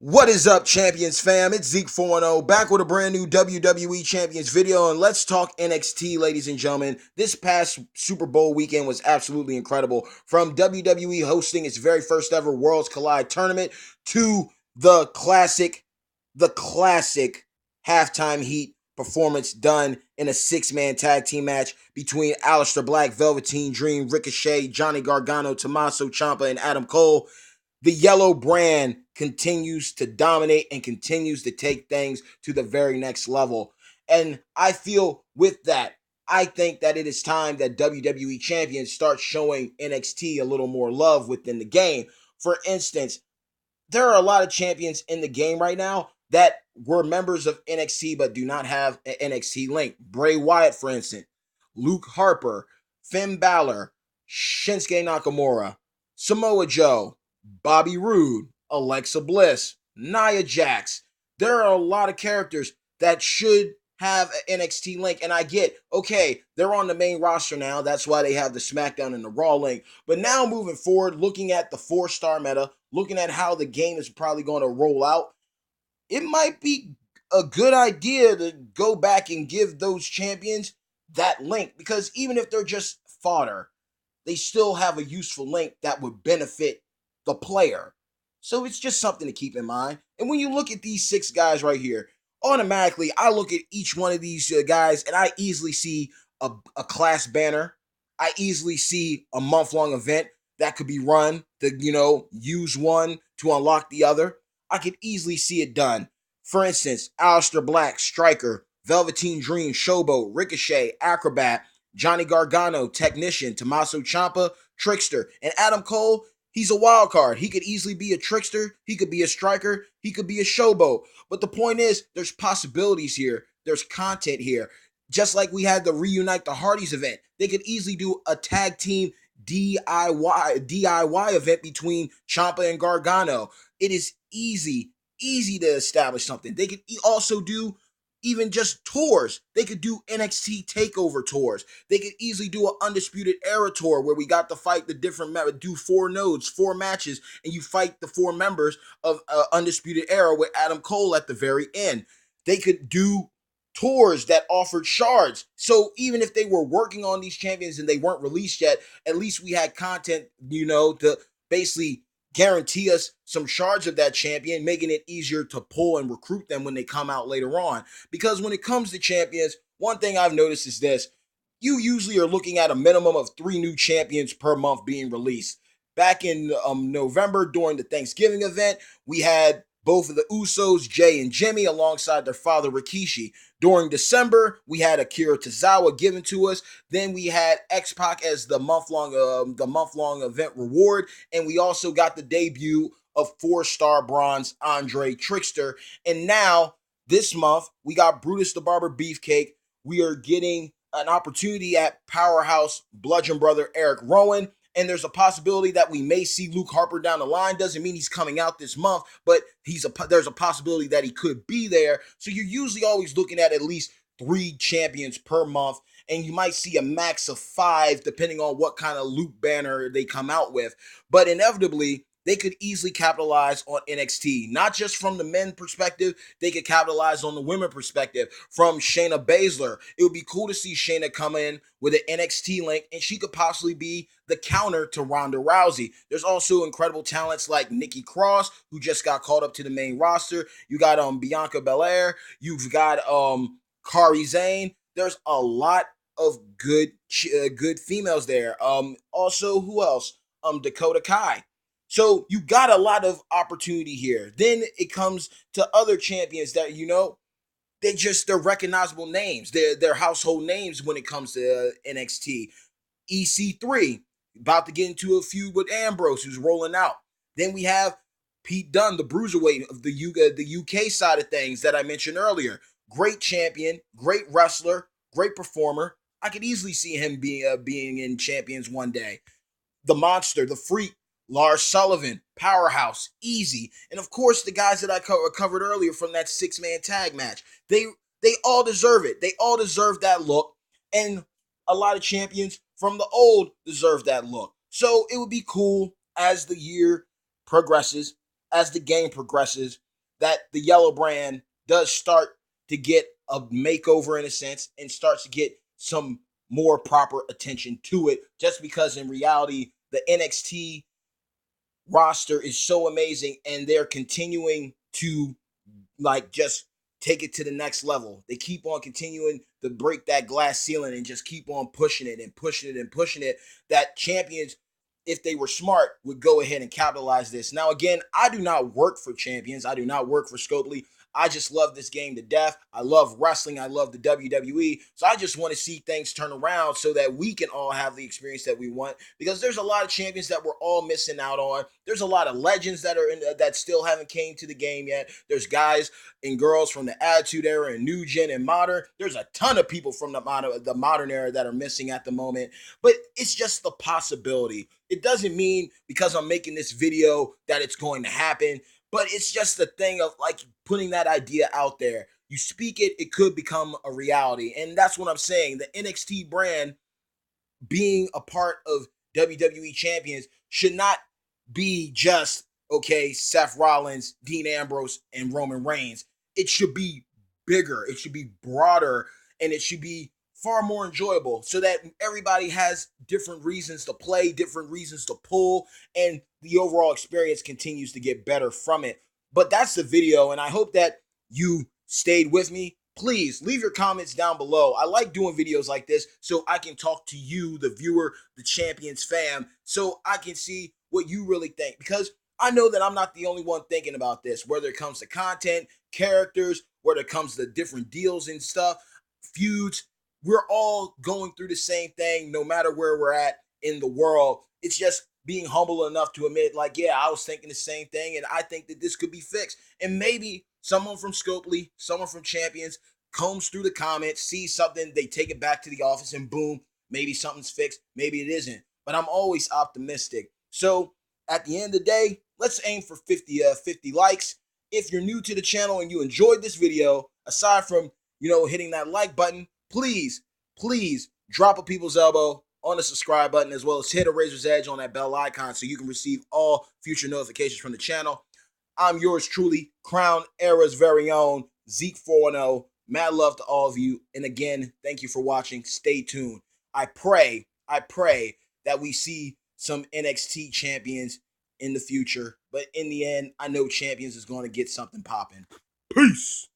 What is up, Champions fam? It's Zeke 4-0 back with a brand new WWE Champions video, and let's talk NXT, ladies and gentlemen. This past Super Bowl weekend was absolutely incredible. From WWE hosting its very first ever Worlds Collide tournament to the classic halftime heat performance done in a six-man tag team match between Aleister Black, Velveteen Dream, Ricochet, Johnny Gargano, Tommaso Ciampa, and Adam Cole. The yellow brand continues to dominate and continues to take things to the very next level. And I feel with that, I think that it is time that WWE champions start showing NXT a little more love within the game. For instance, there are a lot of champions in the game right now that were members of NXT but do not have an NXT link. Bray Wyatt, for instance, Luke Harper, Finn Balor, Shinsuke Nakamura, Samoa Joe, Bobby Roode, Alexa Bliss, Nia Jax. There are a lot of characters that should have an NXT link, and I get, okay, they're on the main roster now. That's why they have the SmackDown and the Raw link. But now moving forward, looking at the 4-star meta, looking at how the game is probably going to roll out, it might be a good idea to go back and give those champions that link, because even if they're just fodder, they still have a useful link that would benefit the player. So it's just something to keep in mind. And when you look at these six guys right here, automatically I look at each one of these guys and I easily see a class banner. I easily see a month-long event that could be run to, use one to unlock the other. I could easily see it done. For instance, Aleister Black, Striker, Velveteen Dream, Showboat, Ricochet, Acrobat, Johnny Gargano, Technician, Tommaso Ciampa, Trickster, and Adam Cole. He's a wild card. He could easily be a trickster. He could be a striker. He could be a showboat. But the point is, there's possibilities here. There's content here. Just like we had the Reunite the Hardys event, they could easily do a tag team DIY event between Ciampa and Gargano. It is easy to establish something. They could also do even just tours. They could do NXT takeover tours. They could easily do an Undisputed Era tour where we got to fight the different members, do 4 nodes, 4 matches, and you fight the 4 members of Undisputed Era with Adam Cole at the very end. They could do tours that offered shards. So even if they were working on these champions and they weren't released yet, at least we had content, to basically guarantee us some shards of that champion, making it easier to pull and recruit them when they come out later on. Because when it comes to champions, one thing I've noticed is this: you usually are looking at a minimum of 3 new champions per month being released. Back in November during the Thanksgiving event, we had both of the Usos, Jay and Jimmy, alongside their father Rikishi. During December, we had Akira Tozawa given to us. Then we had X-Pac as the month long event reward, and we also got the debut of 4-star bronze Andre Trickster. And now this month we got Brutus the Barber Beefcake. We are getting an opportunity at Powerhouse Bludgeon Brother Eric Rowan. And there's a possibility that we may see Luke Harper down the line. Doesn't mean he's coming out this month, but there's a possibility that he could be there. So you're usually always looking at least 3 champions per month, and you might see a max of 5 depending on what kind of loot banner they come out with. But inevitably, they could easily capitalize on NXT, not just from the men perspective. They could capitalize on the women perspective. From Shayna Baszler, it would be cool to see Shayna come in with an NXT link, and she could possibly be the counter to Ronda Rousey. There's also incredible talents like Nikki Cross, who just got called up to the main roster. You got Bianca Belair. You've got Kari Zane. There's a lot of good females there. Also, who else? Dakota Kai. So you got a lot of opportunity here. Then it comes to other champions that they're recognizable names. They're household names when it comes to NXT. EC3 about to get into a feud with Ambrose, who's rolling out. Then we have Pete Dunne, the bruiserweight of the UK side of things that I mentioned earlier. Great champion, great wrestler, great performer. I could easily see him being in Champions one day. The Monster, the Freak, Lars Sullivan, Powerhouse, Easy, and of course the guys that I covered earlier from that 6-man tag match. They all deserve it. They all deserve that look, and a lot of champions from the old deserve that look. So it would be cool as the year progresses, as the game progresses, that the yellow brand does start to get a makeover in a sense and starts to get some more proper attention to it, just because in reality the NXT roster is so amazing and they're continuing to like just take it to the next level. They keep on continuing to break that glass ceiling and just keep on pushing it and pushing it and pushing it. That champions, if they were smart, would go ahead and capitalize this. Now, again, I do not work for Champions. I do not work for Scopely. I just love this game to death. I love wrestling. I love the WWE. So I just want to see things turn around so that we can all have the experience that we want. Because there's a lot of champions that we're all missing out on. There's a lot of legends that are in that still haven't came to the game yet. There's guys and girls from the Attitude Era and New Gen and Modern. There's a ton of people from the modern era that are missing at the moment. But it's just the possibility. It doesn't mean because I'm making this video that it's going to happen. But it's just the thing of like putting that idea out there. You speak it, it could become a reality. And that's what I'm saying. The NXT brand being a part of WWE champions should not be just, okay, Seth Rollins, Dean Ambrose, and Roman Reigns. It should be bigger, it should be broader, and it should be far more enjoyable so that everybody has different reasons to play, different reasons to pull, and the overall experience continues to get better from it. But that's the video, and I hope that you stayed with me. Please leave your comments down below. I like doing videos like this so I can talk to you, the viewer, the Champions fam, so I can see what you really think. Because I know that I'm not the only one thinking about this, whether it comes to content, characters, whether it comes to different deals and stuff, feuds. We're all going through the same thing no matter where we're at in the world. It's just being humble enough to admit, like, yeah, I was thinking the same thing, and I think that this could be fixed. And maybe someone from Scopely, someone from Champions combs through the comments, sees something, they take it back to the office, and boom, maybe something's fixed, maybe it isn't. But I'm always optimistic. So at the end of the day, let's aim for 50 likes. If you're new to the channel and you enjoyed this video, aside from, hitting that like button, please drop a people's elbow on the subscribe button, as well as hit a razor's edge on that bell icon so you can receive all future notifications from the channel. I'm yours truly, Crown Era's very own Zeke 410. Mad love to all of you. And again, thank you for watching. Stay tuned. I pray that we see some NXT champions in the future. But in the end, I know Champions is going to get something popping. Peace.